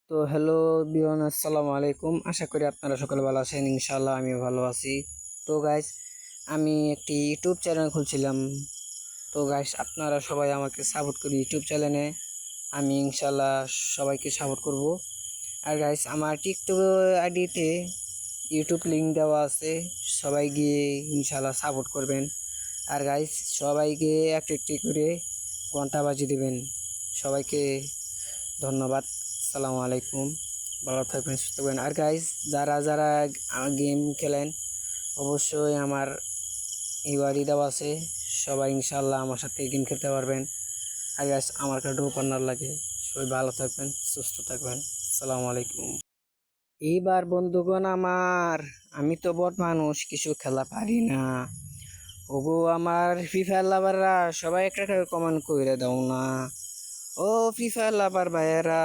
তো হ্যালো বিয়ন, আসসালামু আলাইকুম। আশা করি আপনারা সকলে ভালো আছেন। ইনশাল্লাহ আমিও ভালো আছি। তো গাইস, আমি একটি ইউটিউব চ্যানেল খুলছিলাম। তো গাইস, আপনারা সবাই আমাকে সাপোর্ট করি ইউটিউব চ্যানেলে। আমি ইনশাল্লাহ সবাইকে সাপোর্ট করব। আর গাইস, আমার টিকটক আইডিতে ইউটিউব লিঙ্ক দেওয়া আছে, সবাই গিয়ে ইনশাল্লাহ সাপোর্ট করবেন। আর গাইস, সবাইকে একটি একটি করে ঘন্টা বাজিয়ে দেবেন। সবাইকে ধন্যবাদ। আসসালামু আলাইকুম। ভালো থাকবেন, সুস্থ থাকবেন। আর গাইজ, যারা যারা গেম খেলেন, অবশ্যই আমার ইউআইডি দেওয়া আছে। সবাই ইনশাল্লাহ আমার সাথে গেম খেলতে পারবেন। আর গাইজ, আমার কাছেও পার্টনার লাগে। সবাই ভালো থাকবেন, সুস্থ থাকবেন। আসসালামু আলাইকুম। এইবার বন্ধুগণ আমার, আমি তো বট মানুষ, কিছু খেলা পারি না। ওগো আমার ফ্রি ফায়ার লাভাররা, সবাই একটা কমেন্ট করে দাও না। ও ফ্রি ফায়ার লাভার ভাইয়েরা।